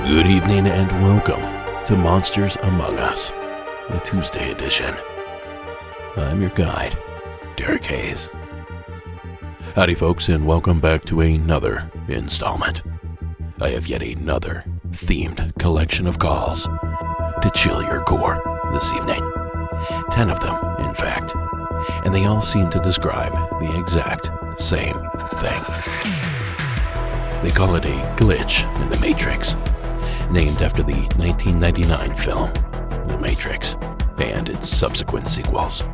Good evening and welcome to Monsters Among Us, the Tuesday edition. I'm your guide, Derek Hayes. Howdy folks, and welcome back to another installment. I have yet another themed collection of calls to chill your core this evening. 10 of them, in fact, and they all seem to describe the exact same thing. They call it a glitch in the Matrix, named after the 1999 film, The Matrix, and its subsequent sequels.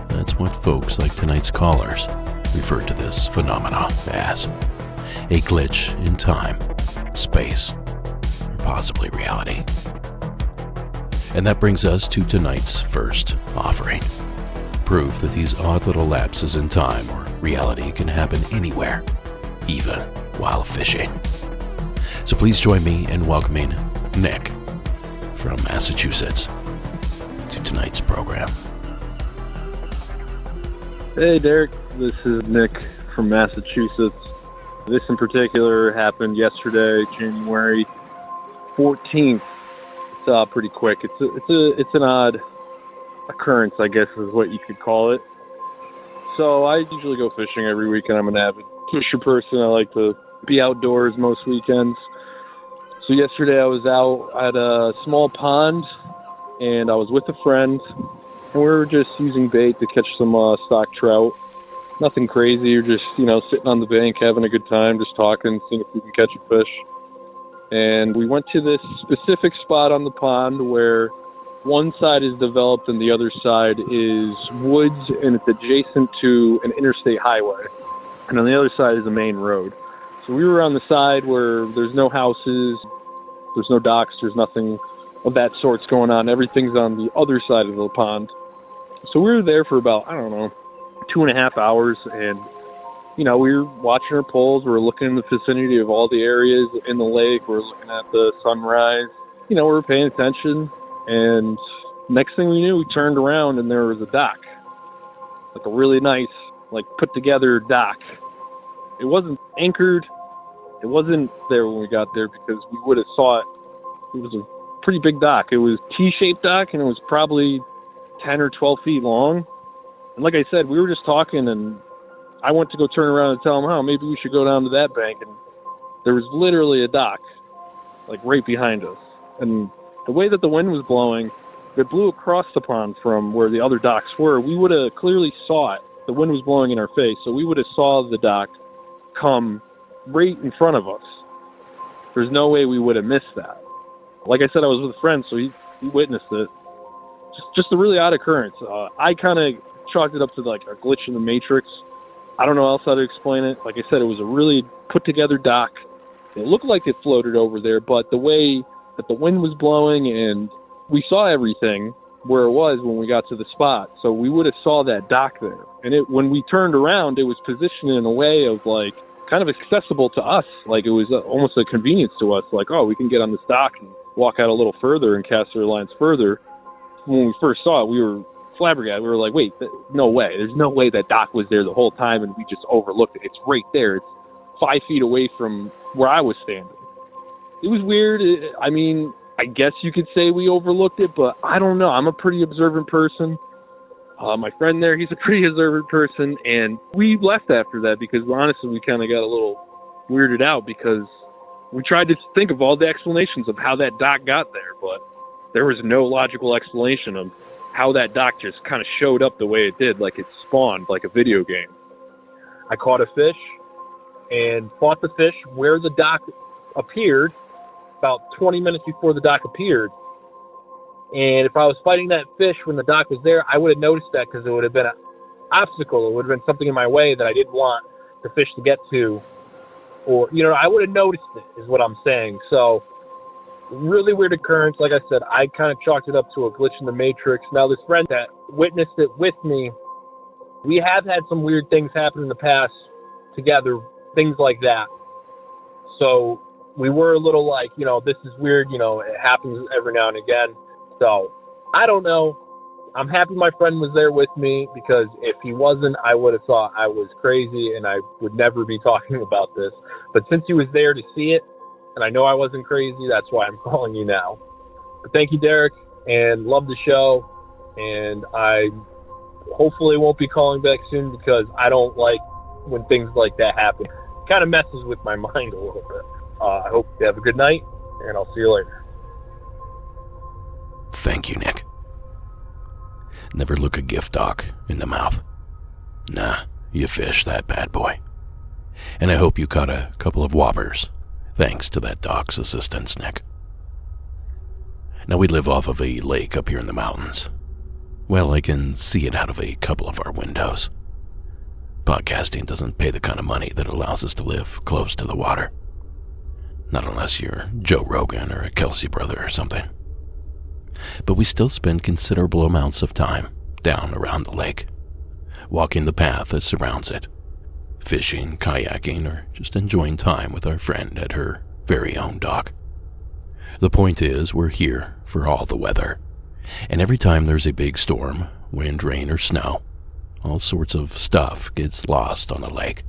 That's what folks like tonight's callers refer to this phenomena as. A glitch in time, space, or possibly reality. And that brings us to tonight's first offering. Proof that these odd little lapses in time or reality can happen anywhere, even while fishing. So please join me in welcoming Nick from Massachusetts to tonight's program. Hey Derek, this is Nick from Massachusetts. This in particular happened yesterday, January 14th. It's pretty quick. It's an odd occurrence, I guess is what you could call it. So I usually go fishing every weekend. I'm an avid fisher person. I like to be outdoors most weekends. So yesterday I was out at a small pond, and I was with a friend, and we were just using bait to catch some stock trout. Nothing crazy. You're just, sitting on the bank, having a good time, just talking, seeing if we can catch a fish. And we went to this specific spot on the pond where one side is developed and the other side is woods, and it's adjacent to an interstate highway. And on the other side is a main road. So we were on the side where there's no houses, there's no docks, there's nothing of that sorts going on. Everything's on the other side of the pond. So we were there for about, 2.5 hours, and, we were watching our poles, we were looking in the vicinity of all the areas in the lake, we were looking at the sunrise, we were paying attention, and next thing we knew, we turned around and there was a dock. Like a really nice, put together dock. It wasn't anchored. It wasn't there when we got there because we would have saw it. It was a pretty big dock. It was T-shaped dock, and it was probably 10 or 12 feet long. And like I said, we were just talking, and I went to go turn around and tell him, maybe we should go down to that bank. And there was literally a dock, right behind us. And the way that the wind was blowing, it blew across the pond from where the other docks were. We would have clearly saw it. The wind was blowing in our face, so we would have saw the dock come right in front of us. There's no way we would have missed that. Like I said, I was with a friend, so he witnessed it. Just a really odd occurrence. I kind of chalked it up to a glitch in the Matrix. I don't know else how to explain it. Like I said, it was a really put together dock. It looked like it floated over there, but the way that the wind was blowing, and we saw everything where it was when we got to the spot. So we would have saw that dock there. And when we turned around, it was positioned in a way of kind of accessible to us. It was almost a convenience to us. We can get on this dock and walk out a little further and cast our lines further. When we first saw it, we were flabbergasted. We were like, wait, no way. There's no way that dock was there the whole time and we just overlooked it. It's right there. It's 5 feet away from where I was standing. It was weird. I guess you could say we overlooked it, but I don't know. I'm a pretty observant person. My friend there, he's a pretty observant person, and we left after that because honestly we kind of got a little weirded out because we tried to think of all the explanations of how that dock got there, but there was no logical explanation of how that dock just kind of showed up the way it did, like it spawned like a video game. I caught a fish and fought the fish where the dock appeared about 20 minutes before the dock appeared. And if I was fighting that fish when the dock was there, I would have noticed that because it would have been an obstacle. It would have been something in my way that I didn't want the fish to get to. Or, I would have noticed it, is what I'm saying. So, really weird occurrence. Like I said, I kind of chalked it up to a glitch in the Matrix. Now, this friend that witnessed it with me, we have had some weird things happen in the past together, things like that. So we were a little like, this is weird, it happens every now and again. So I don't know. I'm happy my friend was there with me, because if he wasn't, I would have thought I was crazy and I would never be talking about this. But since he was there to see it, and I know I wasn't crazy, that's why I'm calling you now. But thank you, Derek, and love the show. And I hopefully won't be calling back soon, because I don't like when things like that happen. It kind of messes with my mind a little bit. I hope you have a good night, and I'll see you later. Thank you, Nick. Never look a gift dock in the mouth. Nah, you fish that bad boy. And I hope you caught a couple of whoppers, thanks to that dock's assistance, Nick. Now, we live off of a lake up here in the mountains. Well, I can see it out of a couple of our windows. Podcasting doesn't pay the kind of money that allows us to live close to the water. Not unless you're Joe Rogan or a Kelsey brother or something. But we still spend considerable amounts of time down around the lake, walking the path that surrounds it, fishing, kayaking, or just enjoying time with our friend at her very own dock. The point is, we're here for all the weather, and every time there's a big storm, wind, rain, or snow, all sorts of stuff gets lost on the lake.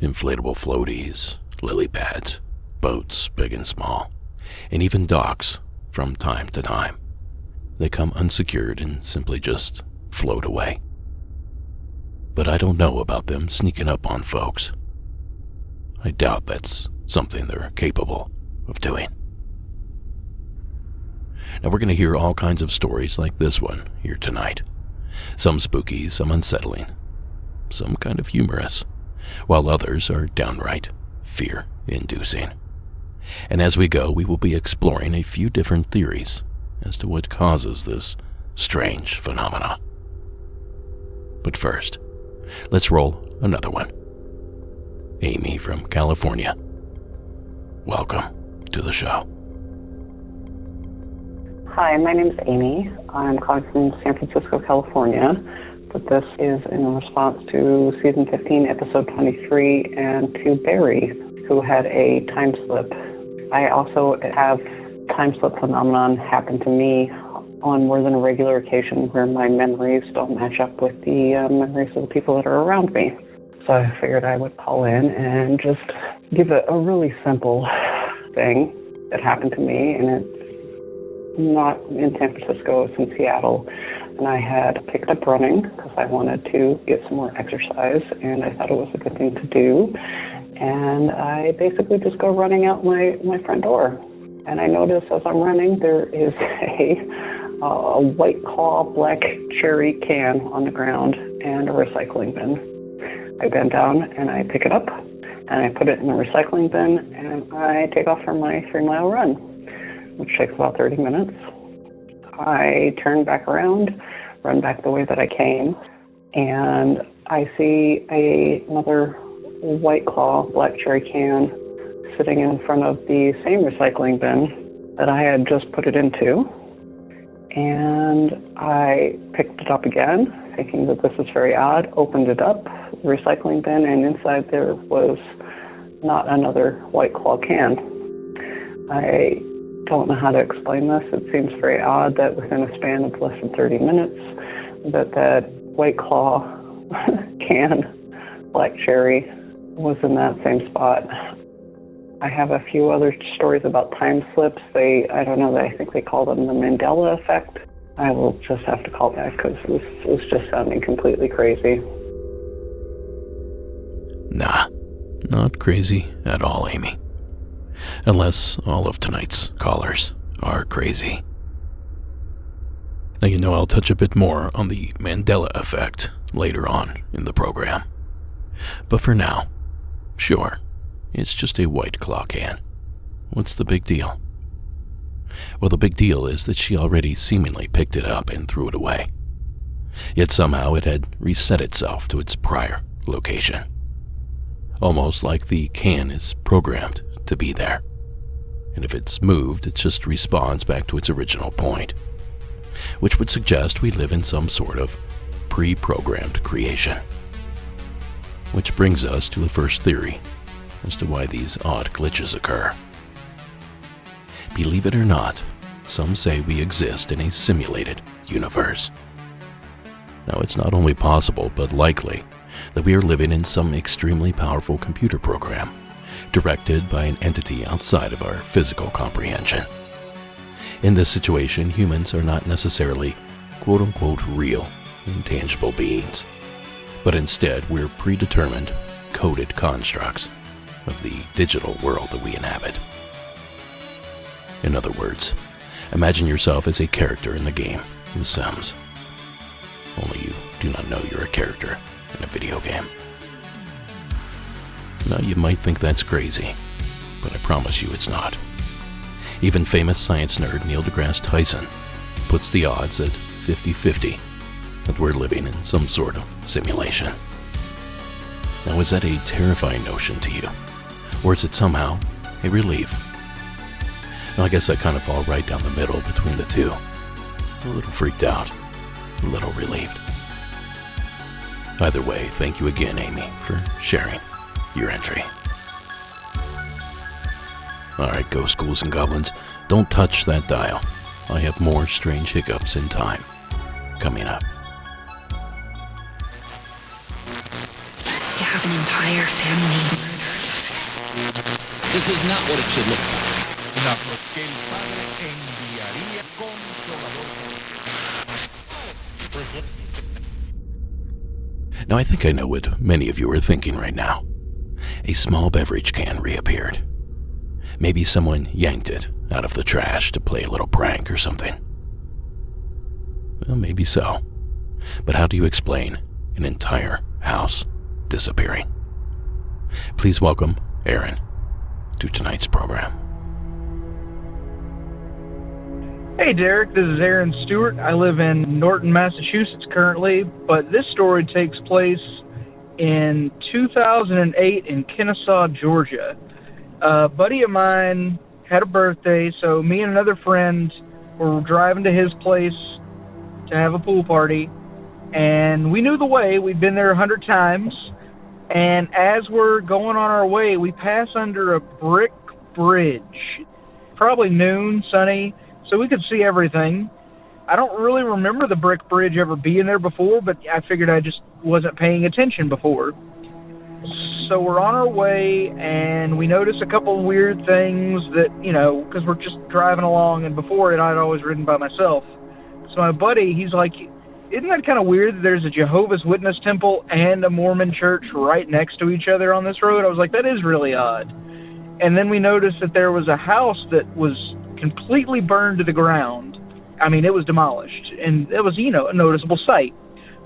Inflatable floaties, lily pads, boats big and small, and even docks from time to time. They come unsecured and simply just float away. But I don't know about them sneaking up on folks. I doubt that's something they're capable of doing. Now, we're going to hear all kinds of stories like this one here tonight. Some spooky, some unsettling, some kind of humorous, while others are downright fear-inducing. And as we go, we will be exploring a few different theories as to what causes this strange phenomena. But first, let's roll another one. Amy from California. Welcome to the show. Hi, my name is Amy. I'm calling from San Francisco, California, but this is in response to season 15, episode 23, and to Barry, who had a time slip. I also have time slip phenomenon happen to me on more than a regular occasion, where my memories don't match up with the memories of the people that are around me. So I figured I would call in and just give a really simple thing that happened to me, and it's not in San Francisco, it's in Seattle. And I had picked up running because I wanted to get some more exercise, and I thought it was a good thing to do. And I basically just go running out my front door. And I notice as I'm running, there is a White Claw black cherry can on the ground and a recycling bin. I bend down and I pick it up and I put it in the recycling bin, and I take off for my 3-mile run, which takes about 30 minutes. I turn back around, run back the way that I came, and I see another White Claw black cherry can sitting in front of the same recycling bin that I had just put it into. And I picked it up again, thinking that this is very odd, opened it up, the recycling bin, and inside there was not another White Claw can. I don't know how to explain this. It seems very odd that within a span of less than 30 minutes that White Claw can, black cherry, was in that same spot. I have a few other stories about time slips. I think they call them the Mandela effect. I will just have to call back because this was just sounding completely crazy. Nah, not crazy at all, Amy. Unless all of tonight's callers are crazy. Now, I'll touch a bit more on the Mandela effect later on in the program. But for now, sure, it's just a White Claw can. What's the big deal? Well, the big deal is that she already seemingly picked it up and threw it away. Yet somehow it had reset itself to its prior location. Almost like the can is programmed to be there. And if it's moved, it just respawns back to its original point, which would suggest we live in some sort of pre-programmed creation. Which brings us to the first theory as to why these odd glitches occur. Believe it or not, some say we exist in a simulated universe. Now, it's not only possible, but likely, that we are living in some extremely powerful computer program directed by an entity outside of our physical comprehension. In this situation, humans are not necessarily quote-unquote real, intangible beings, but instead we're predetermined, coded constructs of the digital world that we inhabit. In other words, imagine yourself as a character in the game, The Sims. Only you do not know you're a character in a video game. Now, you might think that's crazy, but I promise you it's not. Even famous science nerd Neil deGrasse Tyson puts the odds at 50-50 that we're living in some sort of simulation. Now, is that a terrifying notion to you? Or is it somehow a relief? Now, I guess I kind of fall right down the middle between the two. A little freaked out, a little relieved. Either way, thank you again, Amy, for sharing your entry. Alright, ghost ghouls and goblins, don't touch that dial. I have more strange hiccups in time coming up. You have an entire family murdered. This is not what it should look like. Now, I think I know what many of you are thinking right now. A small beverage can reappeared. Maybe someone yanked it out of the trash to play a little prank or something. Well, maybe so. But how do you explain an entire house disappearing? Please welcome Aaron to tonight's program. Hey Derek, this is Aaron Stewart. I live in Norton, Massachusetts currently, but this story takes place in 2008 in Kennesaw, Georgia. A buddy of mine had a birthday, so me and another friend were driving to his place to have a pool party, and we knew the way. We'd been there 100 times, and as we're going on our way, we pass under a brick bridge. Probably noon, sunny, so we could see everything. I don't really remember the brick bridge ever being there before, but I figured I just wasn't paying attention before. So we're on our way, and we notice a couple of weird things that, because we're just driving along, and before it, I'd always ridden by myself. So my buddy, he's like, isn't that kind of weird that there's a Jehovah's Witness temple and a Mormon church right next to each other on this road? I was like, that is really odd. And then we noticed that there was a house that was completely burned to the ground. I mean, it was demolished, and it was, a noticeable sight.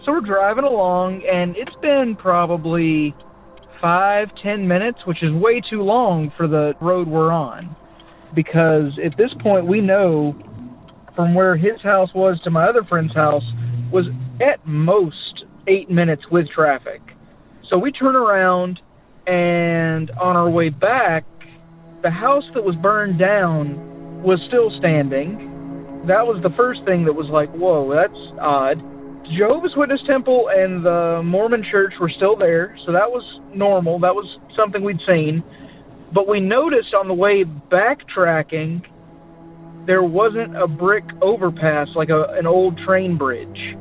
So we're driving along, and it's been probably 5-10 minutes, which is way too long for the road we're on. Because at this point, we know from where his house was to my other friend's house was at most 8 minutes with traffic. So we turn around, and on our way back, the house that was burned down was still standing. That was the first thing that was like, whoa, that's odd. The Jehovah's Witness temple and the Mormon church were still there, so that was normal. That was something we'd seen. But we noticed on the way backtracking, there wasn't a brick overpass like an old train bridge.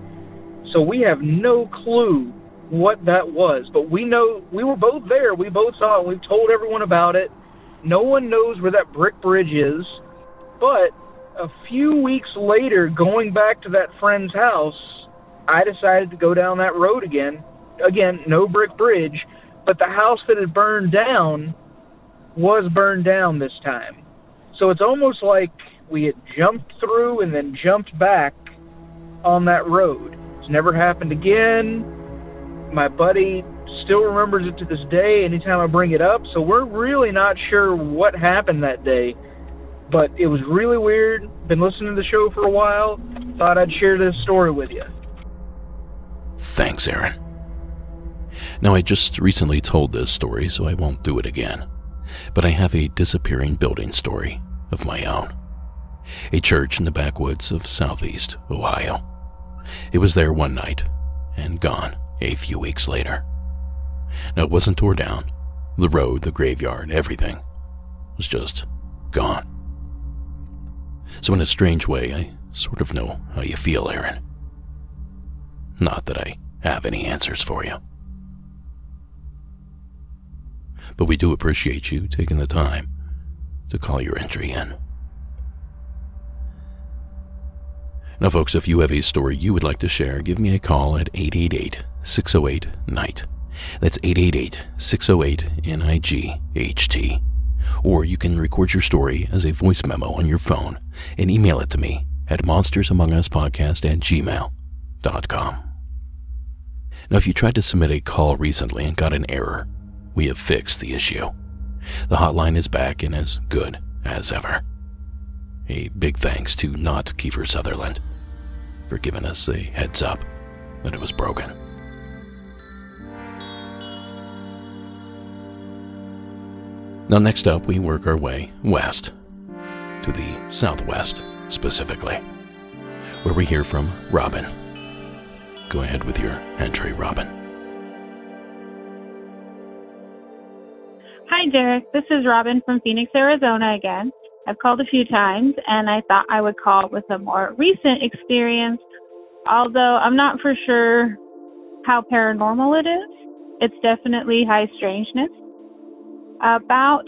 So we have no clue what that was. But we know, we were both there. We both saw it. We've told everyone about it. No one knows where that brick bridge is. But a few weeks later, going back to that friend's house, I decided to go down that road again. Again, no brick bridge, but the house that had burned down was burned down this time. So it's almost like we had jumped through and then jumped back on that road. It's never happened again. My buddy still remembers it to this day anytime I bring it up, so we're really not sure what happened that day. But it was really weird. Been listening to the show for a while. Thought I'd share this story with you. Thanks, Aaron. Now, I just recently told this story, so I won't do it again. But I have a disappearing building story of my own. A church in the backwoods of southeast Ohio. It was there one night and gone a few weeks later. Now, it wasn't tore down. The road, the graveyard, everything was just gone. So in a strange way, I sort of know how you feel, Aaron. Not that I have any answers for you. But we do appreciate you taking the time to call your entry in. Now, folks, if you have a story you would like to share, give me a call at 888-608-NIGHT. That's 888-608-NIGHT. Or you can record your story as a voice memo on your phone and email it to me at monstersamonguspodcast@gmail.com. Now, if you tried to submit a call recently and got an error, we have fixed the issue. The hotline is back and as good as ever. A big thanks to not Kiefer Sutherland for giving us a heads up that it was broken. Now, next up, we work our way west, to the southwest specifically, where we hear from Robin. Go ahead with your entry, Robin. Hi, Derek. This is Robin from Phoenix, Arizona again. I've called a few times, and I thought I would call with a more recent experience, although I'm not for sure how paranormal it is. It's definitely high strangeness. About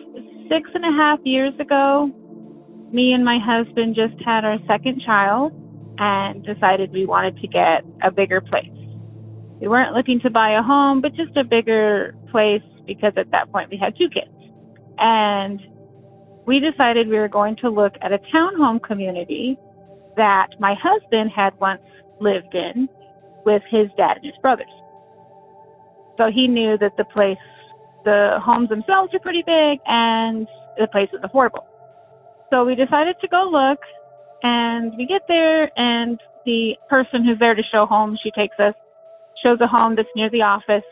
6.5 years ago, me and my husband just had our second child and decided we wanted to get a bigger place. We weren't looking to buy a home, but just a bigger place because at that point we had 2 kids. And we decided we were going to look at a townhome community that my husband had once lived in with his dad and his brothers. So he knew that the homes themselves are pretty big and the place is affordable. So we decided to go look, and we get there, and the person who's there to show homes, she takes us, shows a home that's near the office.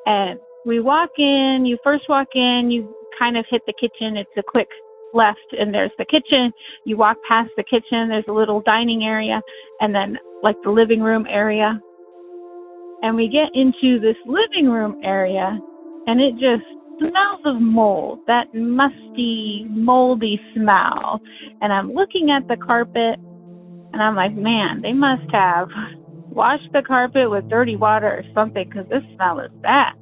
And we walk in, you first walk in, you kind of hit the kitchen. It's a quick left, and there's the kitchen. You walk past the kitchen, there's a little dining area, and then like the living room area. And we get into this living room area, and it just smells of mold, that musty, moldy smell. And I'm looking at the carpet, and I'm like, man, they must have washed the carpet with dirty water or something, because this smell is bad.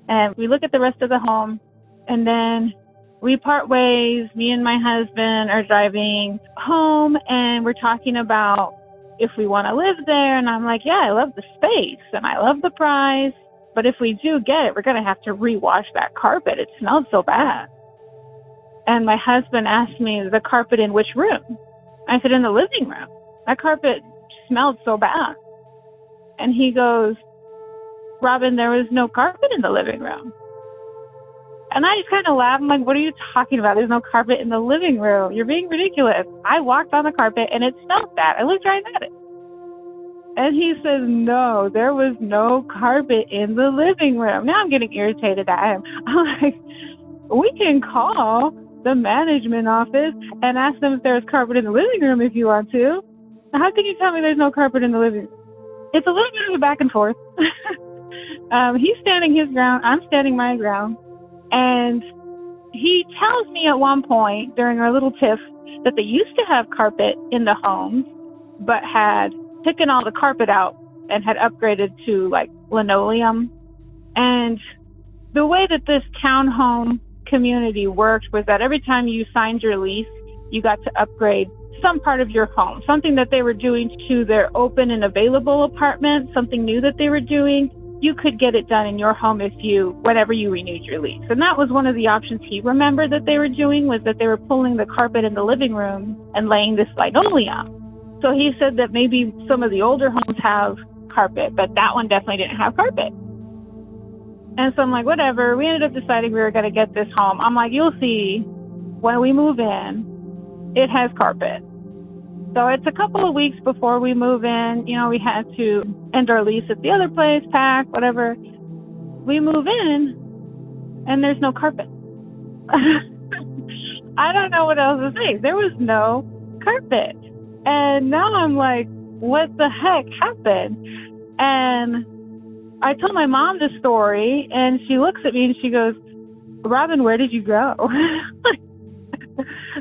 And we look at the rest of the home, and then we part ways. Me and my husband are driving home, and we're talking about if we want to live there. And I'm like, yeah, I love the space, and I love the price. But if we do get it, we're going to have to rewash that carpet. It smells so bad. And my husband asked me, the carpet in which room? I said, in the living room. That carpet smelled so bad. And he goes, Robin, there was no carpet in the living room. And I just kind of laughed. I'm like, what are you talking about? There's no carpet in the living room. You're being ridiculous. I walked on the carpet and it smelled bad. I looked right at it. And he says, no, there was no carpet in the living room. Now I'm getting irritated at him. I'm like, we can call the management office and ask them if there's carpet in the living room if you want to. How can you tell me there's no carpet in the living room? It's a little bit of a back and forth. He's standing his ground. I'm standing my ground. And he tells me at one point during our little tiff that they used to have carpet in the homes, but had taken all the carpet out and had upgraded to like linoleum. And the way that this townhome community worked was that every time you signed your lease, you got to upgrade some part of your home, something that they were doing to their open and available apartment, something new that they were doing. You could get it done in your home whenever you renewed your lease. And that was one of the options he remembered that they were doing, was that they were pulling the carpet in the living room and laying this linoleum. So he said that maybe some of the older homes have carpet, but that one definitely didn't have carpet. And so I'm like, whatever. We ended up deciding we were going to get this home. I'm like, you'll see when we move in, it has carpet. So it's a couple of weeks before we move in. You know, we had to end our lease at the other place, pack, whatever. We move in, and there's no carpet. I don't know what else to say. There was no carpet. And now I'm like, what the heck happened? And I told my mom the story, and she looks at me and she goes, Robin, where did you go?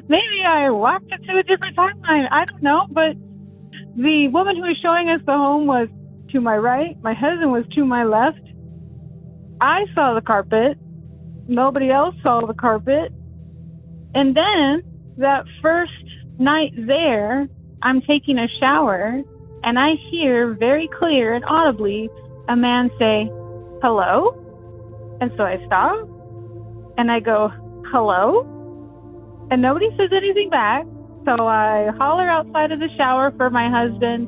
Maybe I walked into a different timeline. I don't know, but the woman who was showing us the home was to my right. My husband was to my left. I saw the carpet. Nobody else saw the carpet. And then that first night there, I'm taking a shower, and I hear very clear and audibly a man say, hello? And so I stop, and I go, hello? And nobody says anything back. So I holler outside of the shower for my husband.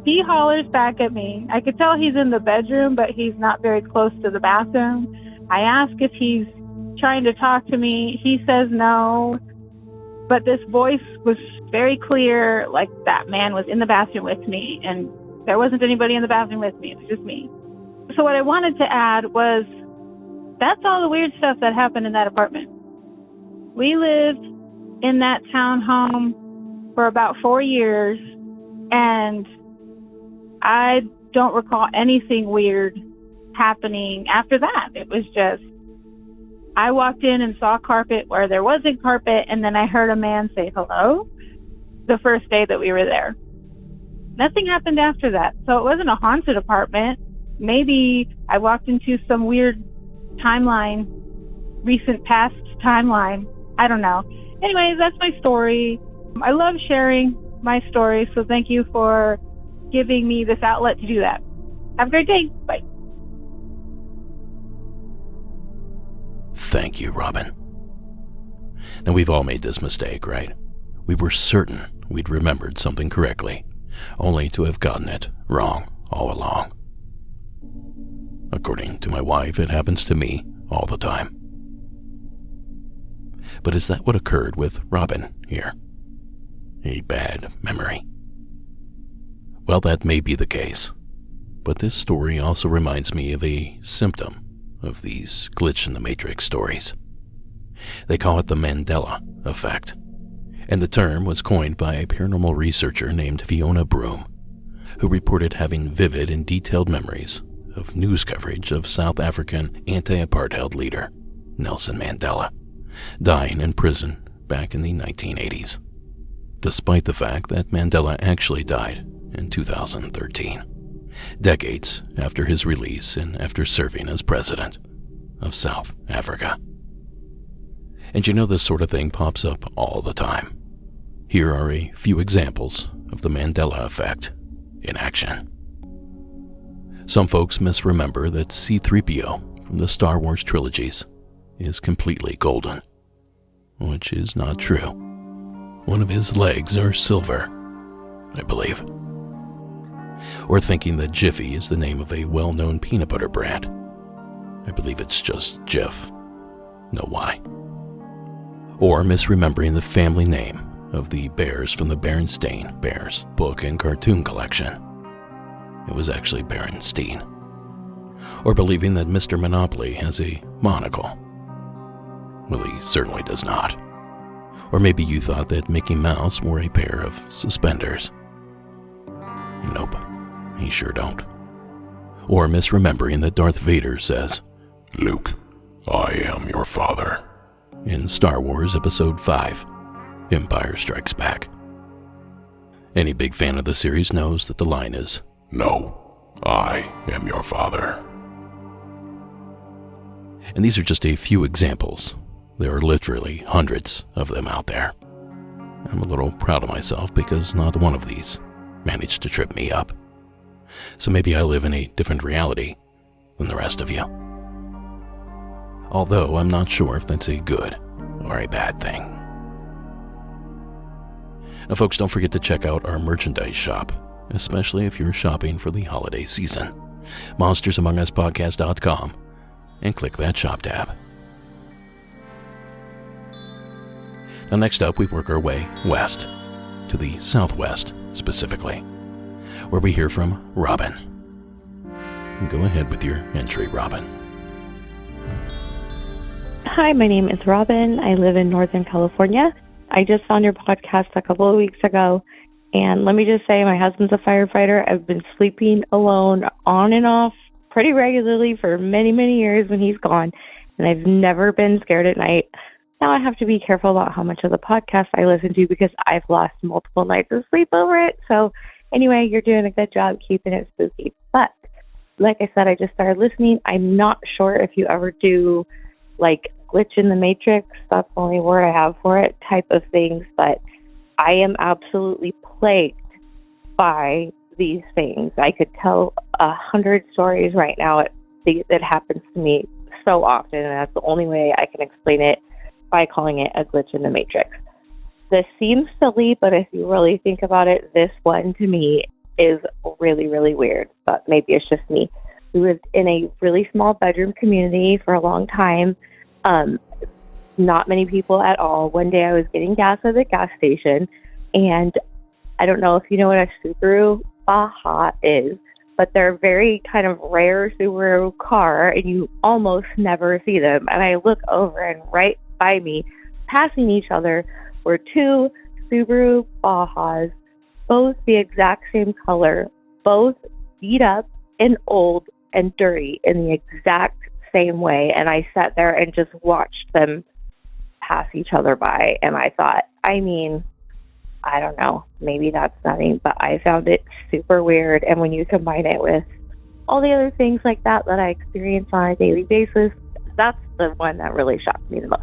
He hollers back at me. I could tell he's in the bedroom, but he's not very close to the bathroom. I ask if he's trying to talk to me. He says no. But this voice was very clear, like that man was in the bathroom with me, and there wasn't anybody in the bathroom with me. It was just me. So what I wanted to add was, that's all the weird stuff that happened in that apartment. We lived in that townhome for about 4 years, and I don't recall anything weird happening after that. It was just, I walked in and saw carpet where there wasn't carpet, and then I heard a man say hello the first day that we were there. Nothing happened after that. So it wasn't a haunted apartment. Maybe I walked into some weird timeline, recent past timeline. I don't know. Anyways, that's my story. I love sharing my story, so thank you for giving me this outlet to do that. Have a great day. Bye. Thank you, Robin. Now, we've all made this mistake, right? We were certain we'd remembered something correctly, only to have gotten it wrong all along. According to my wife, it happens to me all the time. But is that what occurred with Robin here? A bad memory? Well, that may be the case, but this story also reminds me of a symptom of these glitch-in-the-matrix stories. They call it the Mandela effect, and the term was coined by a paranormal researcher named Fiona Broom, who reported having vivid and detailed memories of news coverage of South African anti-apartheid leader Nelson Mandela dying in prison back in the 1980s, despite the fact that Mandela actually died in 2013, decades after his release and after serving as president of South Africa. And you know, this sort of thing pops up all the time. Here are a few examples of the Mandela effect in action. Some folks misremember that C-3PO from the Star Wars trilogies is completely golden, which is not true. One of his legs are silver, I believe. Or thinking that Jiffy is the name of a well-known peanut butter brand. I believe it's just Jif. No why. Or misremembering the family name of the bears from the Berenstain Bears book and cartoon collection. It was actually Berenstein. Or believing that Mr. Monopoly has a monocle. Well, he certainly does not. Or maybe you thought that Mickey Mouse wore a pair of suspenders. Nope, he sure don't. Or misremembering that Darth Vader says, "Luke, I am your father," in Star Wars Episode 5, Empire Strikes Back. Any big fan of the series knows that the line is, "No, I am your father." And these are just a few examples. There are literally hundreds of them out there. I'm a little proud of myself because not one of these managed to trip me up. So maybe I live in a different reality than the rest of you. Although I'm not sure if that's a good or a bad thing. Now, folks, don't forget to check out our merchandise shop, especially if you're shopping for the holiday season. MonstersAmongUspodcast.com. and click that shop tab. Now next up, we work our way west, to the southwest specifically, where we hear from Robin. Go ahead with your entry, Robin. Hi, my name is Robin. I live in Northern California. I just found your podcast a couple of weeks ago, and let me just say my husband's a firefighter. I've been sleeping alone on and off pretty regularly for many, many years when he's gone, and I've never been scared at night. Now I have to be careful about how much of the podcast I listen to because I've lost multiple nights of sleep over it. So anyway, you're doing a good job keeping it spooky. But like I said, I just started listening. I'm not sure if you ever do like glitch in the matrix, that's the only word I have for it, type of things. But I am absolutely plagued by these things. I could tell 100 stories right now that happens to me so often, and that's the only way I can explain it, by calling it a glitch in the matrix. This seems silly, but if you really think about it, this one to me is really, really weird, but maybe it's just me. We lived in a really small bedroom community for a long time. Not many people at all. One day I was getting gas at the gas station, and I don't know if you know what a Subaru Baja is, but they're a very kind of rare Subaru car, and you almost never see them. And I look over, and right by me, passing each other, were two Subaru Bajas, both the exact same color, both beat up and old and dirty in the exact same way. And I sat there and just watched them pass each other by, and I thought, I mean, I don't know, maybe that's nothing, but I found it super weird. And when you combine it with all the other things like that I experience on a daily basis, that's the one that really shocked me the most.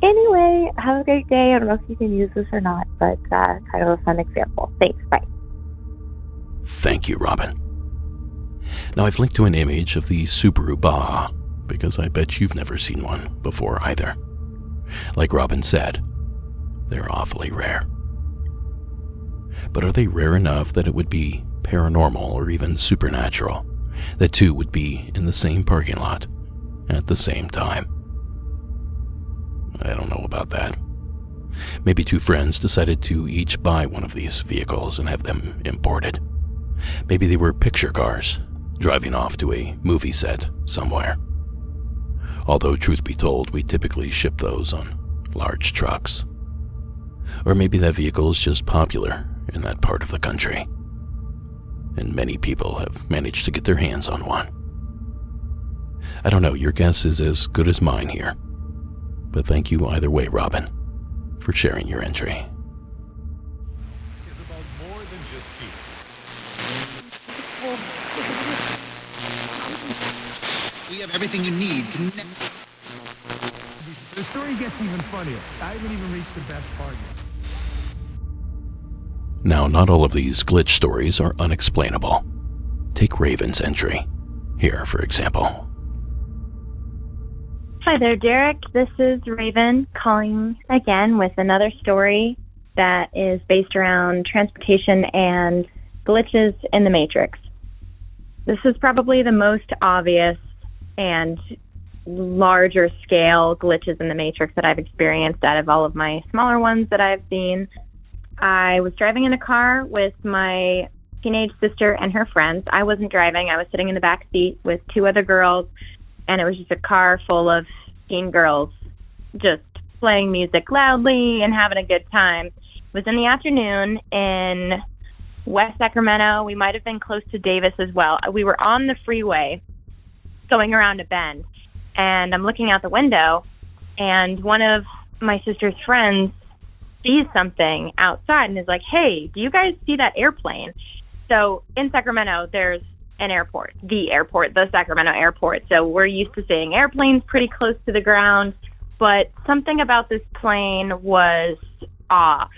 Anyway, have a great day. I don't know if you can use this or not, but kind of a fun example. Thanks. Bye. Thank you, Robin. Now, I've linked to an image of the Subaru Baja because I bet you've never seen one before either. Like Robin said, they're awfully rare. But are they rare enough that it would be paranormal or even supernatural that two would be in the same parking lot at the same time? I don't know about that. Maybe two friends decided to each buy one of these vehicles and have them imported. Maybe they were picture cars, driving off to a movie set somewhere. Although, truth be told, we typically ship those on large trucks. Or maybe that vehicle is just popular in that part of the country, and many people have managed to get their hands on one. I don't know, your guess is as good as mine here. But thank you either way, Robin, for sharing your entry. Is about more than just cheating. We have everything you need to. The story gets even funnier. I haven't even reached the best part yet. Now, not all of these glitch stories are unexplainable. Take Raven's entry. Here, for example. Hi there, Derek. This is Raven calling again with another story that is based around transportation and glitches in the Matrix. This is probably the most obvious and larger scale glitches in the Matrix that I've experienced out of all of my smaller ones that I've seen. I was driving in a car with my teenage sister and her friends. I wasn't driving. I was sitting in the back seat with two other girls, and it was just a car full of teen girls just playing music loudly and having a good time. It was in the afternoon in West Sacramento. We might have been close to Davis as well. We were on the freeway going around a bend, and I'm looking out the window, and one of my sister's friends sees something outside and is like, hey, do you guys see that airplane? So in Sacramento, there's an airport, the Sacramento airport. So we're used to seeing airplanes pretty close to the ground, but something about this plane was off.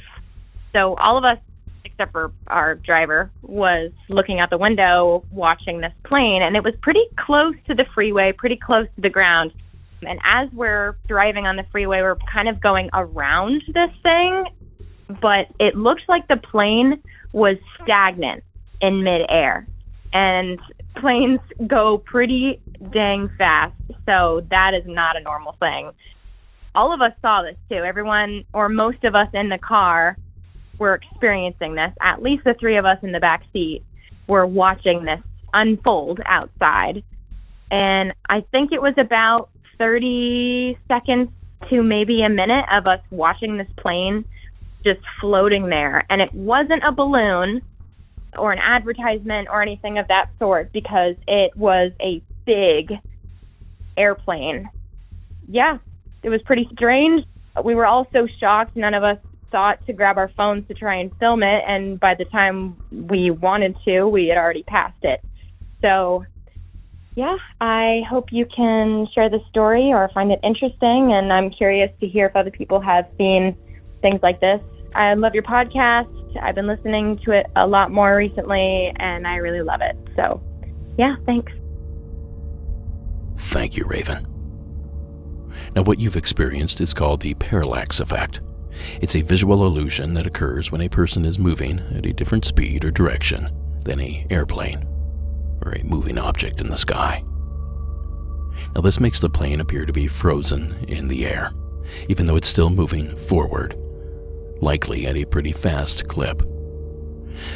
So all of us, except for our driver, was looking out the window watching this plane, and it was pretty close to the freeway, pretty close to the ground. And as we're driving on the freeway, we're kind of going around this thing, but it looked like the plane was stagnant in midair. And planes go pretty dang fast. So that is not a normal thing. All of us saw this too. Everyone, or most of us in the car, were experiencing this. At least the three of us in the back seat were watching this unfold outside. And I think it was about 30 seconds to maybe a minute of us watching this plane just floating there. And it wasn't a balloon or an advertisement or anything of that sort, because it was a big airplane. Yeah, it was pretty strange. We were all so shocked. None of us thought to grab our phones to try and film it, and by the time we wanted to, we had already passed it. So, yeah, I hope you can share the story or find it interesting, and I'm curious to hear if other people have seen things like this. I love your podcast. I've been listening to it a lot more recently, and I really love it. So, yeah, thanks. Thank you, Raven. Now, what you've experienced is called the parallax effect. It's a visual illusion that occurs when a person is moving at a different speed or direction than an airplane or a moving object in the sky. Now, this makes the plane appear to be frozen in the air, even though it's still moving forward, likely at a pretty fast clip.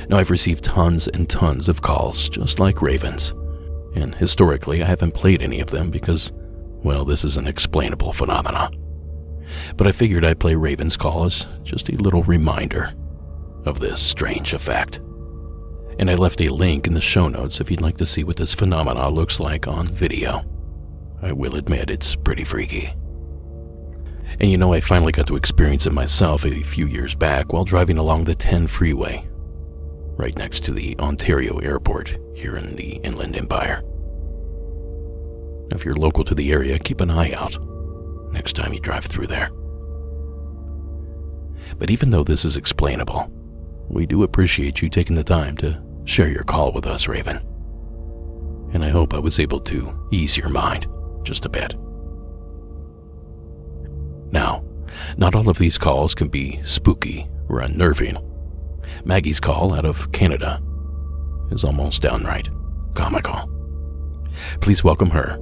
Now, I've received tons and tons of calls just like Raven's, and historically I haven't played any of them because, well, this is an explainable phenomena. But I figured I'd play Raven's call as just a little reminder of this strange effect. And I left a link in the show notes if you'd like to see what this phenomena looks like on video. I will admit it's pretty freaky. And you know, I finally got to experience it myself a few years back while driving along the 10 freeway, right next to the Ontario airport here in the Inland Empire. Now, if you're local to the area, keep an eye out next time you drive through there. But even though this is explainable, we do appreciate you taking the time to share your call with us, Raven. And I hope I was able to ease your mind just a bit. Now, not all of these calls can be spooky or unnerving. Maggie's call out of Canada is almost downright comical. Please welcome her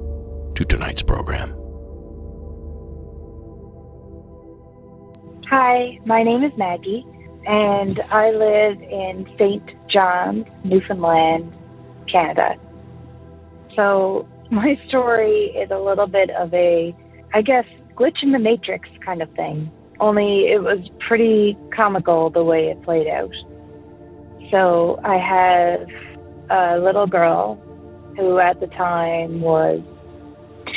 to tonight's program. Hi, my name is Maggie, and I live in St. John's, Newfoundland, Canada. So my story is a little bit of a, I guess, glitch in the matrix kind of thing, only it was pretty comical the way it played out. So I have a little girl who at the time was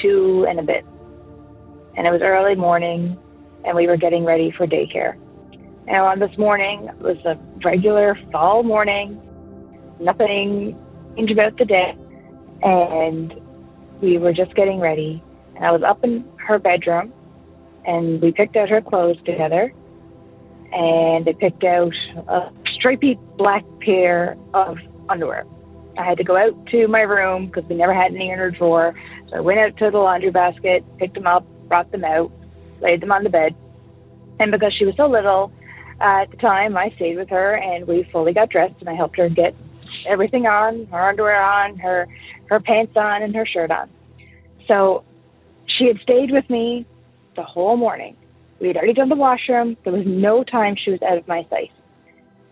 2 and a bit, and it was early morning, and we were getting ready for daycare. And on this morning, it was a regular fall morning, nothing strange about the day, and we were just getting ready. And I was up in her bedroom, and we picked out her clothes together, and I picked out a stripy black pair of underwear. I had to go out to my room because we never had any in her drawer, so I went out to the laundry basket, picked them up, brought them out, laid them on the bed. And because she was so little, at the time, I stayed with her, and we fully got dressed, and I helped her get everything on, her underwear on, her pants on, and her shirt on. So she had stayed with me the whole morning. We had already done the washroom. There was no time she was out of my sight.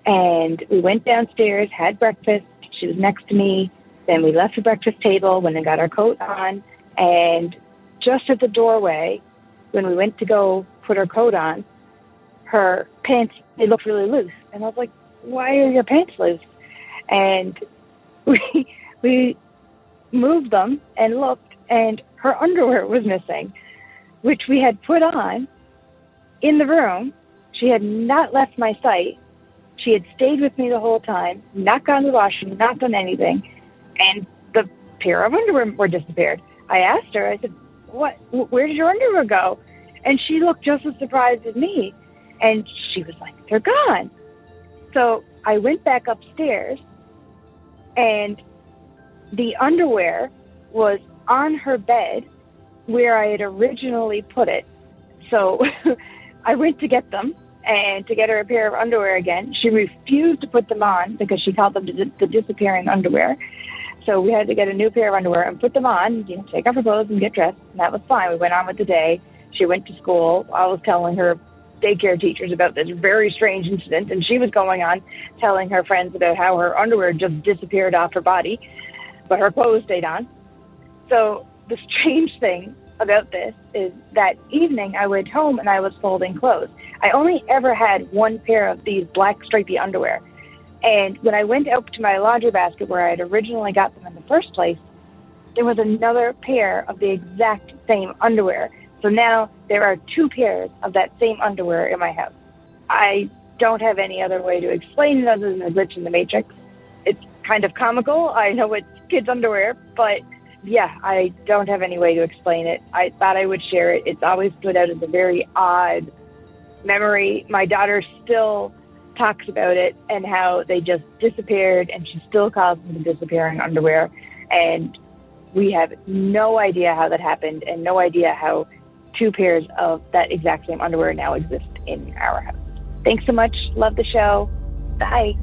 And we went downstairs, had breakfast. She was next to me. Then we left the breakfast table, went and got our coat on, and just at the doorway, when we went to go put her coat on, her pants, they looked really loose. And I was like, why are your pants loose? And we moved them and looked, and her underwear was missing, which we had put on in the room. She had not left my sight. She had stayed with me the whole time, not gone to the washroom, not done anything. And the pair of underwear were disappeared. I asked her, I said, where did your underwear go? And she looked just as surprised as me. And she was like, they're gone. So I went back upstairs, and the underwear was on her bed where I had originally put it. So I went to get them and to get her a pair of underwear again. She refused to put them on because she called them the disappearing underwear. So we had to get a new pair of underwear and put them on, take off her clothes and get dressed. And that was fine. We went on with the day. She went to school. I was telling her daycare teachers about this very strange incident, and she was going on telling her friends about how her underwear just disappeared off her body, but her clothes stayed on. So the strange thing about this is that evening I went home and I was folding clothes. I only ever had one pair of these black stripy underwear. And when I went up to my laundry basket where I had originally got them in the first place, there was another pair of the exact same underwear. So now there are two pairs of that same underwear in my house. I don't have any other way to explain it other than a glitch in the matrix. It's kind of comical. I know it's kids' underwear, but yeah, I don't have any way to explain it. I thought I would share it. It's always stood out as a very odd memory. My daughter still talks about it and how they just disappeared, and she still calls them the disappearing underwear. And we have no idea how that happened and no idea how two pairs of that exact same underwear now exist in our house. Thanks so much. Love the show. Bye.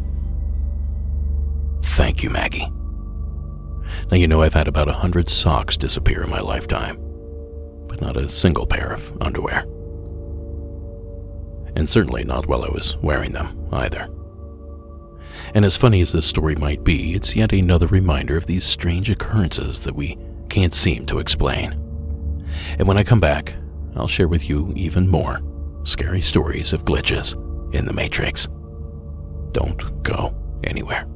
Thank you, Maggie. Now, I've had about 100 socks disappear in my lifetime, but not a single pair of underwear. And certainly not while I was wearing them, either. And as funny as this story might be, it's yet another reminder of these strange occurrences that we can't seem to explain. And when I come back, I'll share with you even more scary stories of glitches in the Matrix. Don't go anywhere.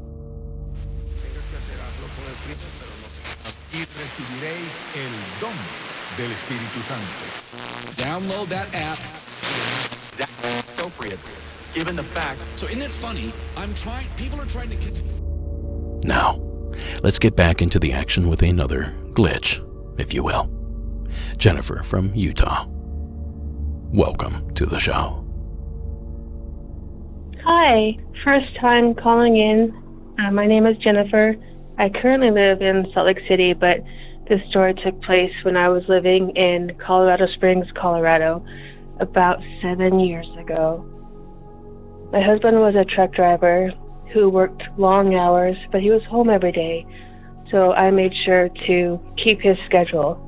Download that app. That's appropriate, given the fact. So isn't it funny? People are trying to... Now, let's get back into the action with another glitch, if you will. Jennifer from Utah. Welcome to the show. Hi, first time calling in. My name is Jennifer. I currently live in Salt Lake City, but this story took place when I was living in Colorado Springs, Colorado, about 7 years ago. My husband was a truck driver who worked long hours, but he was home every day, so I made sure to keep his schedule.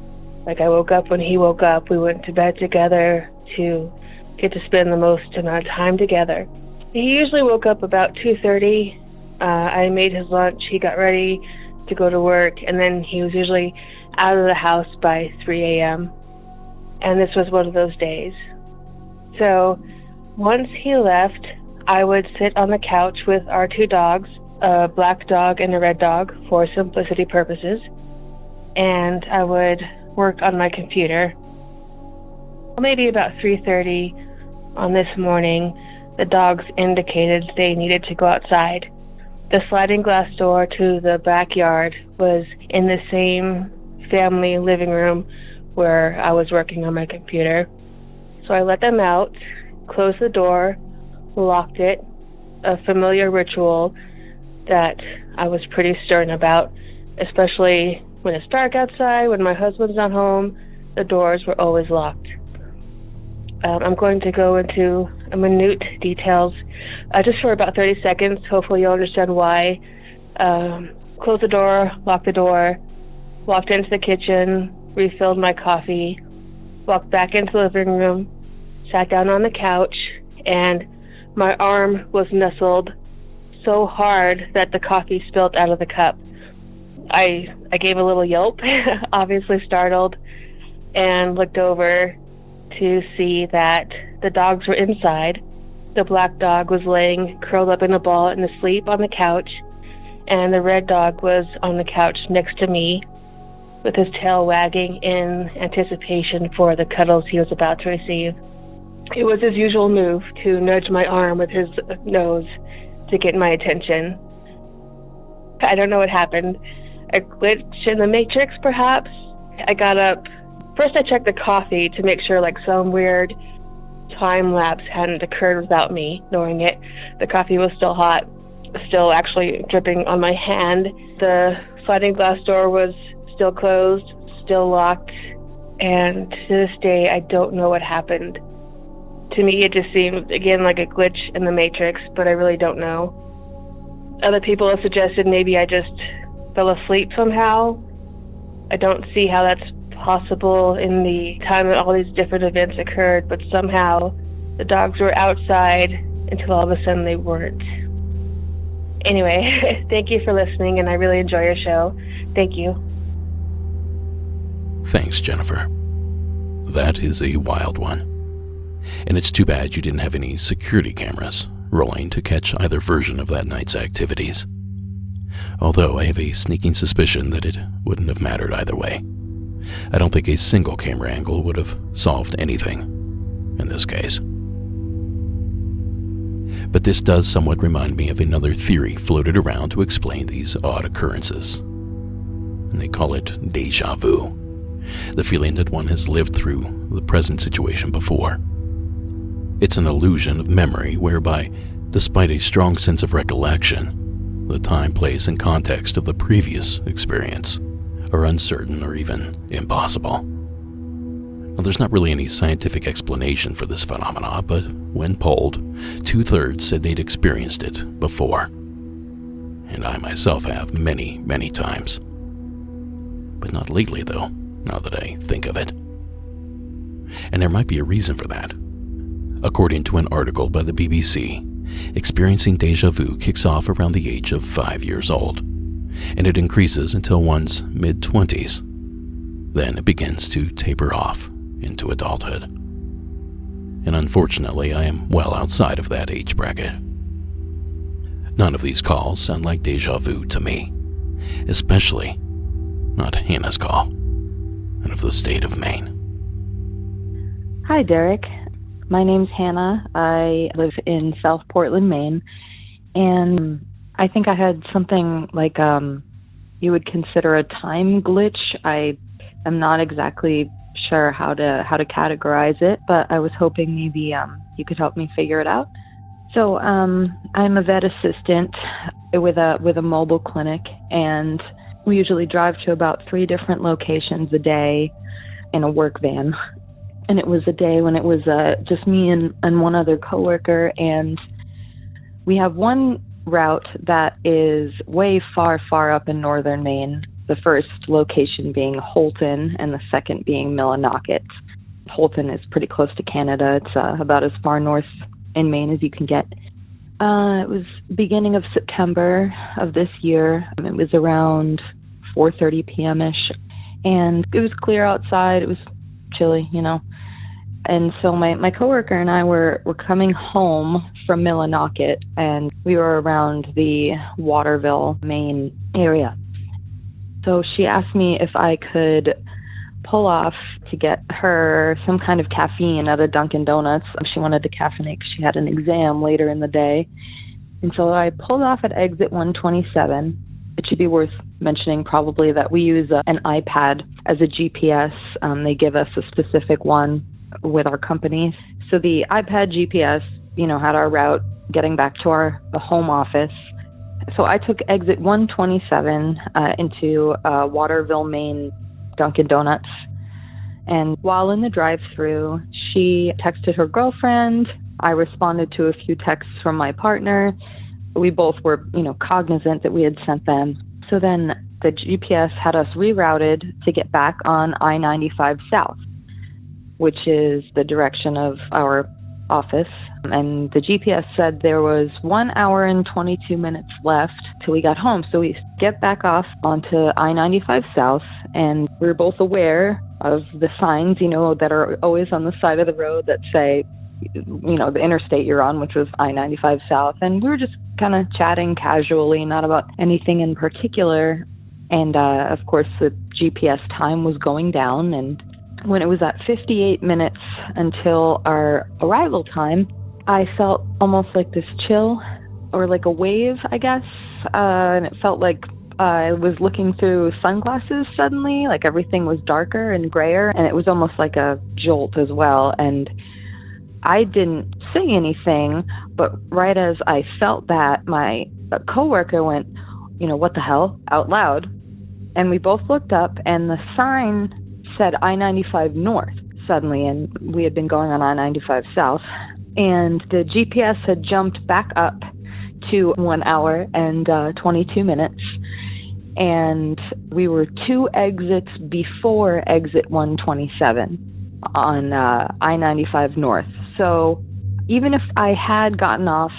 Like, I woke up when he woke up, we went to bed together to get to spend the most amount of time together. He usually woke up about 2:30. I made his lunch, he got ready to go to work, and then he was usually out of the house by 3 a.m. And this was one of those days. So once he left, I would sit on the couch with our two dogs, a black dog and a red dog, for simplicity purposes, and I would work on my computer. Maybe about 3:30 on this morning, the dogs indicated they needed to go outside. The sliding glass door to the backyard was in the same family living room where I was working on my computer. So I let them out, closed the door, locked it, a familiar ritual that I was pretty stern about, especially when it's dark outside, when my husband's not home, the doors were always locked. I'm going to go into minute details just for about 30 seconds. Hopefully you'll understand why. Closed the door, locked the door, walked into the kitchen, refilled my coffee, walked back into the living room, sat down on the couch, and my arm was nestled so hard that the coffee spilled out of the cup. I gave a little yelp, obviously startled, and looked over to see that the dogs were inside. The black dog was laying curled up in a ball and asleep on the couch, and the red dog was on the couch next to me with his tail wagging in anticipation for the cuddles he was about to receive. It was his usual move to nudge my arm with his nose to get my attention. I don't know what happened. A glitch in the Matrix, perhaps? I got up. First I checked the coffee to make sure some weird time lapse hadn't occurred without me knowing it. The coffee was still hot, still actually dripping on my hand. The sliding glass door was still closed, still locked, and to this day I don't know what happened. To me it just seemed, again, like a glitch in the Matrix, but I really don't know. Other people have suggested maybe I just fell asleep somehow. I don't see how that's possible in the time that all these different events occurred, but somehow the dogs were outside until all of a sudden they weren't. Anyway, thank you for listening, and I really enjoy your show. Thank you. Thanks, Jennifer. That is a wild one. And it's too bad you didn't have any security cameras rolling to catch either version of that night's activities. Although I have a sneaking suspicion that it wouldn't have mattered either way. I don't think a single camera angle would have solved anything in this case. But this does somewhat remind me of another theory floated around to explain these odd occurrences. And they call it deja vu, the feeling that one has lived through the present situation before. It's an illusion of memory whereby, despite a strong sense of recollection, the time, place, and context of the previous experience are uncertain or even impossible. Now, there's not really any scientific explanation for this phenomena, but when polled, 2/3 said they'd experienced it before. And I myself have many, many times. But not lately, though, now that I think of it. And there might be a reason for that. According to an article by the BBC, experiencing deja vu kicks off around the age of 5 years old, and it increases until one's mid-20s. Then it begins to taper off into adulthood. And unfortunately, I am well outside of that age bracket. None of these calls sound like deja vu to me, especially not Hannah's call, and of the state of Maine. Hi, Derek. My name's Hannah. I live in South Portland, Maine, and I think I had something like you would consider a time glitch. I am not exactly sure how to categorize it, but I was hoping maybe you could help me figure it out. So I'm a vet assistant with a mobile clinic, and we usually drive to about 3 different locations a day in a work van. And it was a day when it was just me and one other coworker, and we have one route that is way far, far up in northern Maine, the first location being Holton and the second being Millinocket. Holton is pretty close to Canada. It's about as far north in Maine as you can get. It was beginning of September of this year. It was around 4:30 p.m.-ish, and it was clear outside. It was chilly, you know. And so my coworker and I were coming home from Millinocket, and we were around the Waterville, Maine area. So she asked me if I could pull off to get her some kind of caffeine at a Dunkin' Donuts. She wanted to caffeinate because she had an exam later in the day. And so I pulled off at exit 127. It should be worth mentioning probably that we use an iPad as a GPS. They give us a specific one with our company. So the iPad GPS, had our route getting back to the home office. So I took exit 127 into Waterville, Maine Dunkin' Donuts. And while in the drive-thru, she texted her girlfriend. I responded to a few texts from my partner. We both were, cognizant that we had sent them. So then the GPS had us rerouted to get back on I-95 South, which is the direction of our office. And the GPS said there was 1 hour and 22 minutes left till we got home. So we get back off onto I-95 South, and we're both aware of the signs, that are always on the side of the road that say, the interstate you're on, which was I-95 South. And we were just kind of chatting casually, not about anything in particular. And, of course, the GPS time was going down, and when it was at 58 minutes until our arrival time, I felt almost like this chill, or like a wave, I guess. And it felt like I was looking through sunglasses suddenly, like everything was darker and grayer, and it was almost like a jolt as well. And I didn't say anything, but right as I felt that, my coworker went, "What the hell?" out loud. And we both looked up, and the sign said I-95 North suddenly, and we had been going on I-95 South. And the GPS had jumped back up to 1 hour and 22 minutes. and we were 2 exits before exit 127 on I-95 North. So even if I had gotten off,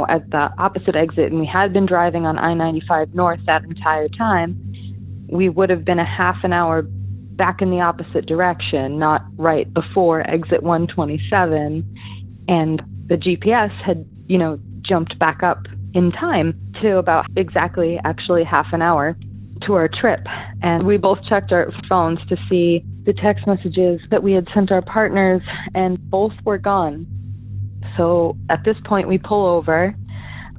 at the opposite exit and we had been driving on I-95 North that entire time, we would have been a half an hour back in the opposite direction, not right before exit 127. And the GPS had, jumped back up in time to about actually half an hour to our trip. And we both checked our phones to see the text messages that we had sent our partners, and both were gone. So at this point, we pull over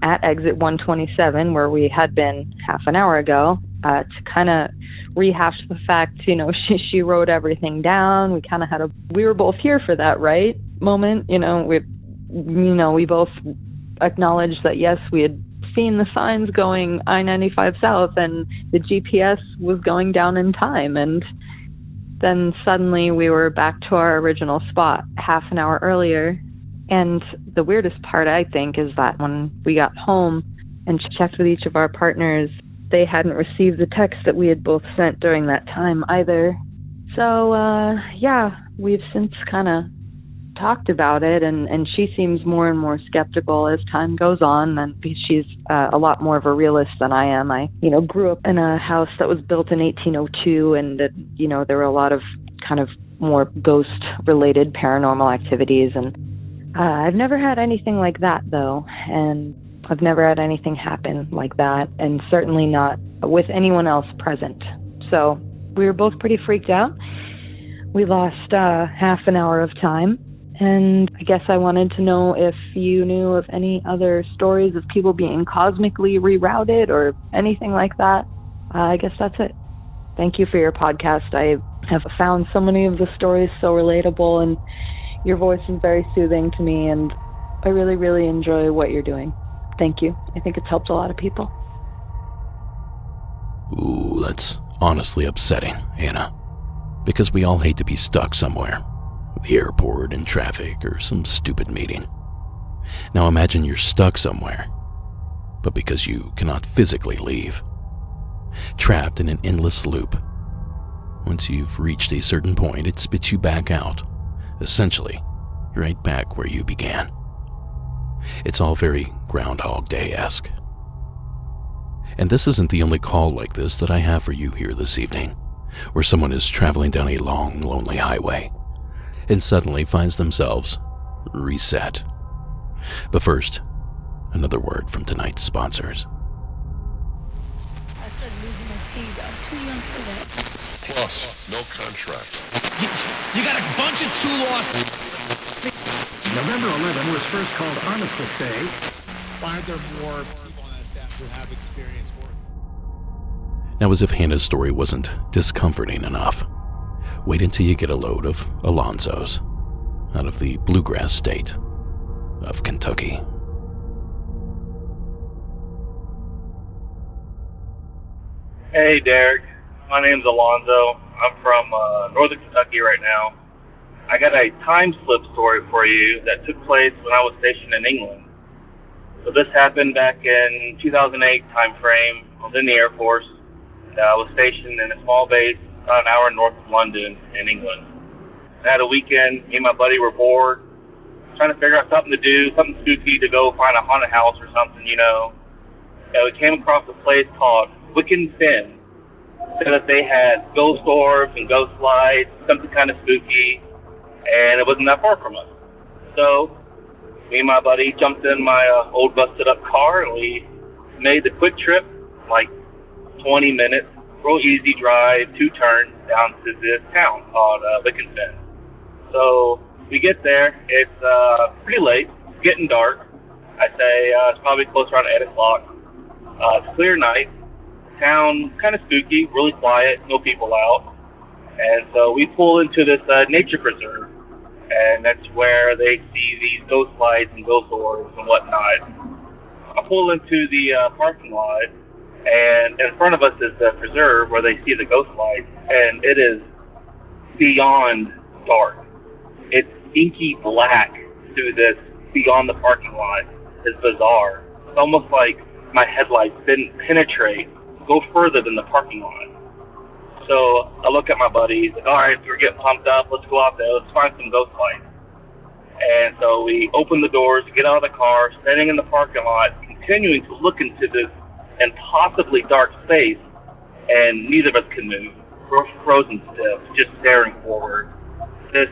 at exit 127, where we had been half an hour ago, to kind of rehash the fact, she wrote everything down. We kind of we were both here for that, right? Moment, we both acknowledged that, yes, we had seen the signs going I-95 south and the GPS was going down in time. And then suddenly we were back to our original spot half an hour earlier. And the weirdest part, I think, is that when we got home and checked with each of our partners, they hadn't received the text that we had both sent during that time either. So, we've since kind of talked about it, and she seems more and more skeptical as time goes on, and she's a lot more of a realist than I am. I, grew up in a house that was built in 1802, and, there were a lot of kind of more ghost-related paranormal activities, and I've never had anything like that, though, and I've never had anything happen like that, and certainly not with anyone else present. So we were both pretty freaked out. We lost half an hour of time, and I guess I wanted to know if you knew of any other stories of people being cosmically rerouted or anything like that. I guess that's it. Thank you for your podcast. I have found so many of the stories so relatable, and your voice is very soothing to me, and I really, really enjoy what you're doing. Thank you. I think it's helped a lot of people. Ooh, that's honestly upsetting, Anna. Because we all hate to be stuck somewhere. The airport, in traffic, or some stupid meeting. Now imagine you're stuck somewhere, but because you cannot physically leave. Trapped in an endless loop. Once you've reached a certain point, it spits you back out. Essentially, right back where you began. It's all very Groundhog Day-esque. And this isn't the only call like this that I have for you here this evening, where someone is traveling down a long, lonely highway and suddenly finds themselves reset. But first, another word from tonight's sponsors. I started losing my teeth. I'm too young for that. Plus, no contract. You got a bunch of two-loss. November 11 was first called Armistice Day. Why aren't there more people on that staff who have experience for it? Now, as if Hannah's story wasn't discomforting enough, wait until you get a load of Alonzo's out of the bluegrass state of Kentucky. Hey, Derek. My name's Alonzo. I'm from northern Kentucky right now. I got a time slip story for you that took place when I was stationed in England. So this happened back in 2008 time frame. I was in the Air Force. I was stationed in a small base about an hour north of London in England. I had a weekend. Me and my buddy were bored, trying to figure out something to do, something spooky to go find a haunted house or something, And we came across a place called Wicken Fen. Said that they had ghost orbs and ghost lights, something kind of spooky, and it wasn't that far from us. So me and my buddy jumped in my old busted-up car, and we made the quick trip, like 20 minutes, real easy drive, 2 turns down to this town called Wicken Fen. So we get there. It's pretty late. It's getting dark. I'd say it's probably close around 8 o'clock. It's a clear night. Town kind of spooky, really quiet, no people out. And so we pull into this nature preserve, and that's where they see these ghost lights and ghost orbs and whatnot. I pull into the parking lot, and in front of us is the preserve where they see the ghost lights, and it is beyond dark. It's inky black through this beyond the parking lot. It's bizarre. It's almost like my headlights didn't penetrate go further than the parking lot. So I look at my buddy. He's like, all right, we're getting pumped up. Let's go out there. Let's find some ghost lights. And so we open the doors, get out of the car, standing in the parking lot, continuing to look into this impossibly dark space, and neither of us can move. We're frozen stiff, just staring forward. This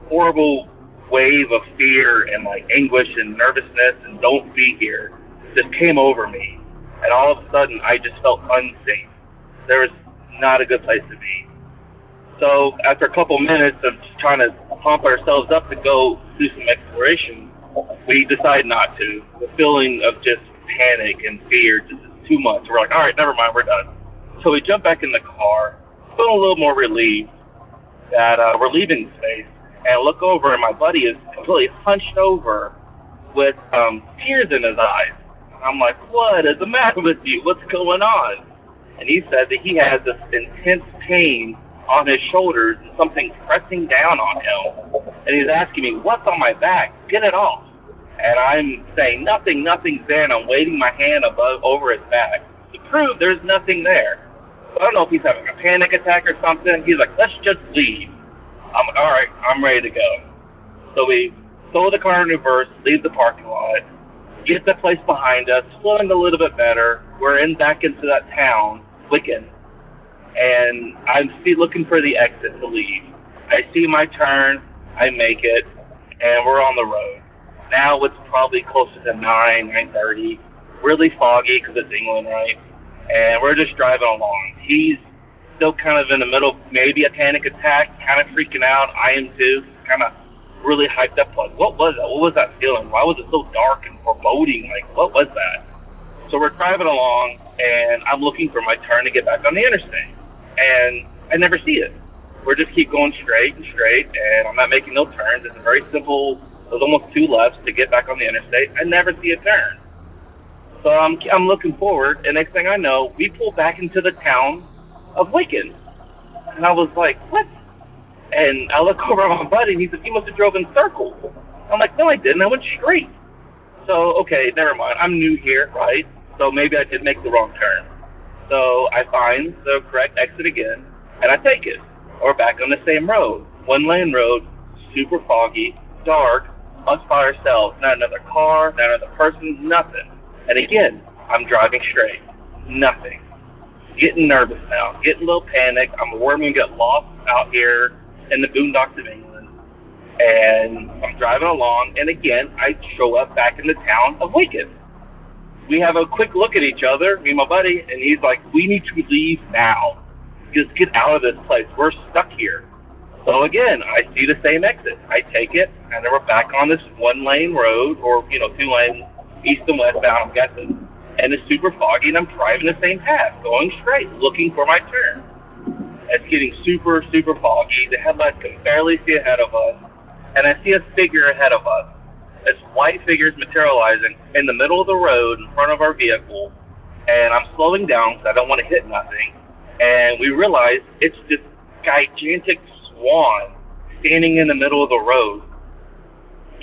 horrible wave of fear and like anguish and nervousness and don't be here just came over me. And all of a sudden, I just felt unsafe. There was not a good place to be. So after a couple minutes of just trying to pump ourselves up to go do some exploration, we decided not to. The feeling of just panic and fear just is too much. We're like, all right, never mind, we're done. So we jump back in the car, feeling a little more relieved that we're leaving the space, and look over, and my buddy is completely hunched over with tears in his eyes. I'm like, what is the matter with you? What's going on? And he said that he has this intense pain on his shoulders and something pressing down on him. And he's asking me, what's on my back? Get it off. And I'm saying, nothing's there, and I'm waving my hand over his back to prove there's nothing there. So I don't know if he's having a panic attack or something. He's like, let's just leave. I'm like, all right, I'm ready to go. So we throw the car in reverse, leave the parking lot, get the place behind us, feeling a little bit better. We're back into that town, Wiccan. And I'm looking for the exit to leave. I see my turn, I make it, and we're on the road. Now it's probably closer to 9:30, really foggy because it's England, right? And we're just driving along. He's still kind of in the middle, maybe a panic attack, kind of freaking out. I am too, kind of really hyped up, like, what was that? What was that feeling? Why was it so dark and foreboding? Like, what was that? So we're driving along, and I'm looking for my turn to get back on the interstate. And I never see it. We just keep going straight and straight, and I'm not making no turns. It's a very simple, there's almost 2 lefts to get back on the interstate. I never see a turn. So I'm looking forward, and next thing I know, we pull back into the town of Wiccan. And I was like, what? And I look over at my buddy, and he said, you must have drove in circles. I'm like, no, I didn't. I went straight. So, okay, never mind. I'm new here, right? So maybe I did make the wrong turn. So I find the correct exit again, and I take it. We're back on the same road. 1-lane road, super foggy, dark, us by ourselves. Not another car, not another person, nothing. And again, I'm driving straight. Nothing. Getting nervous now, getting a little panic. I'm worried I'm going to get lost out here in the boondocks of England. And I'm driving along, and again, I show up back in the town of Wiccan. We have a quick look at each other, me and my buddy, and he's like, we need to leave now. Just get out of this place. We're stuck here. So again, I see the same exit. I take it, and then we're back on this 1-lane road, or, 2-lane east and westbound, I'm guessing. And it's super foggy, and I'm driving the same path, going straight, looking for my turn. It's getting super, super foggy. The headlights can barely see ahead of us, and I see a figure ahead of us. This white figure is materializing in the middle of the road in front of our vehicle, and I'm slowing down because I don't want to hit nothing. And we realize it's this gigantic swan standing in the middle of the road,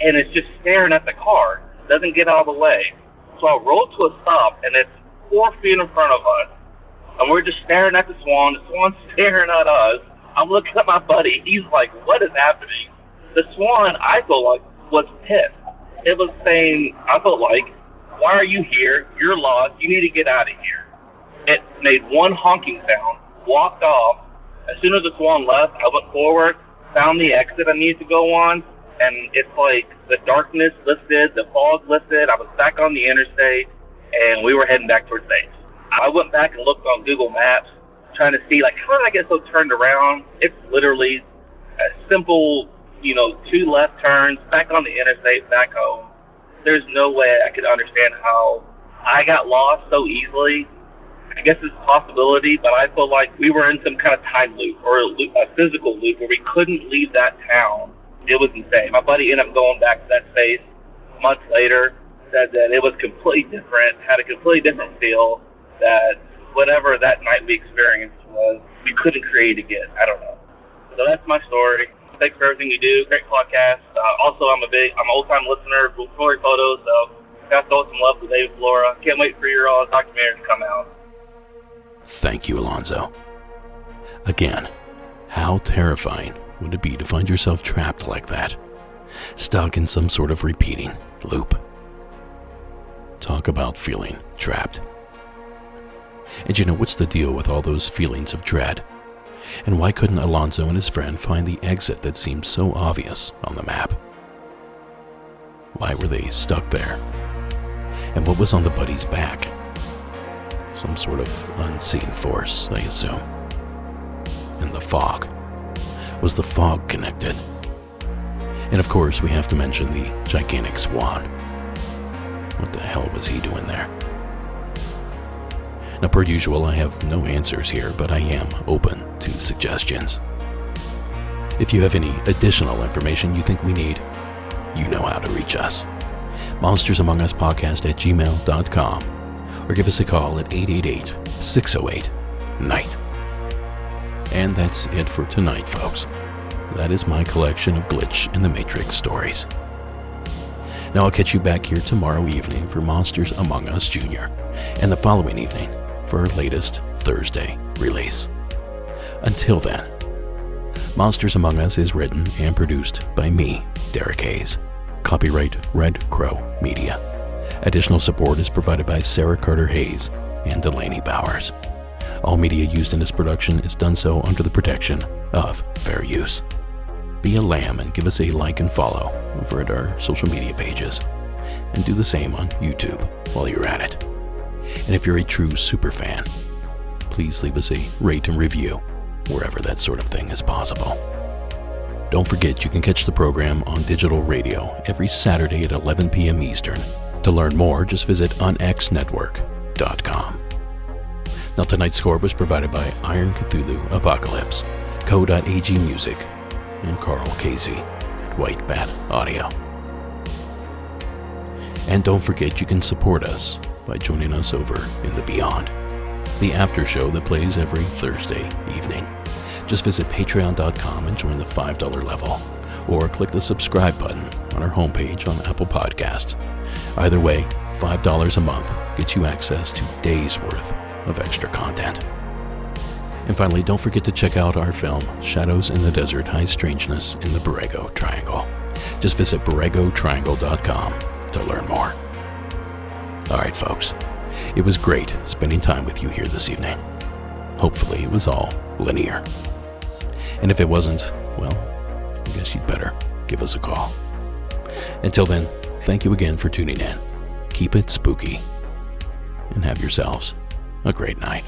and it's just staring at the car. It doesn't get out of the way. So I roll to a stop, and it's 4 feet in front of us, and we're just staring at the swan. The swan's staring at us. I'm looking at my buddy. He's like, what is happening? The swan, I feel like, was pissed. It was saying, I felt like, why are you here? You're lost. You need to get out of here. It made one honking sound, walked off. As soon as the swan left, I went forward, found the exit I needed to go on, and it's like the darkness lifted, the fog lifted. I was back on the interstate, and we were heading back towards base. I went back and looked on Google Maps, trying to see, like, how did I get so turned around? It's literally a simple 2 left turns, back on the interstate, back home. There's no way I could understand how I got lost so easily. I guess it's a possibility, but I feel like we were in some kind of time loop, or a physical loop, where we couldn't leave that town. It was insane. My buddy ended up going back to that space months later, said that it was completely different, had a completely different feel, that whatever that night we experienced was, we couldn't create again. I don't know. So that's my story. Thanks for everything you do. Great podcast. Also, I'm an old-time listener of story photos, so gotta throw some love to David Flora. Can't wait for your documentary to come out. Thank you, Alonzo. Again, how terrifying would it be to find yourself trapped like that, stuck in some sort of repeating loop? Talk about feeling trapped. And you know, what's the deal with all those feelings of dread? And why couldn't Alonzo and his friend find the exit that seemed so obvious on the map? Why were they stuck there? And what was on the buddy's back? Some sort of unseen force, I assume. And the fog. Was the fog connected? And of course, we have to mention the gigantic swan. What the hell was he doing there? Now, per usual, I have no answers here, but I am open to suggestions. If you have any additional information you think we need, you know how to reach us. monstersamonguspodcast@gmail.com, or give us a call at 888-608-NIGHT. And that's it for tonight, folks. That is my collection of Glitch in the Matrix stories. Now I'll catch you back here tomorrow evening for Monsters Among Us Jr., and the following evening for our latest Thursday release. Until then, Monsters Among Us is written and produced by me, Derek Hayes. Copyright Red Crow Media. Additional support is provided by Sarah Carter Hayes and Delaney Bowers. All media used in this production is done so under the protection of fair use. Be a lamb and give us a like and follow over at our social media pages. And do the same on YouTube while you're at it. And if you're a true super fan, please leave us a rate and review wherever that sort of thing is possible. Don't forget you can catch the program on digital radio every Saturday at 11 p.m. Eastern. To learn more, just visit unexnetwork.com. Now, tonight's score was provided by Iron Cthulhu Apocalypse, Co.ag Music, and Carl Casey at White Bat Audio. And don't forget you can support us by joining us over in the Beyond, the after show that plays every Thursday evening. Just visit patreon.com and join the $5 level, or click the subscribe button on our homepage on Apple Podcasts. Either way, $5 a month gets you access to days worth of extra content. And finally, don't forget to check out our film, Shadows in the Desert High Strangeness in the Borrego Triangle. Just visit borregotriangle.com to learn more. Alright folks, it was great spending time with you here this evening. Hopefully it was all linear. And if it wasn't, well, I guess you'd better give us a call. Until then, thank you again for tuning in. Keep it spooky, and have yourselves a great night.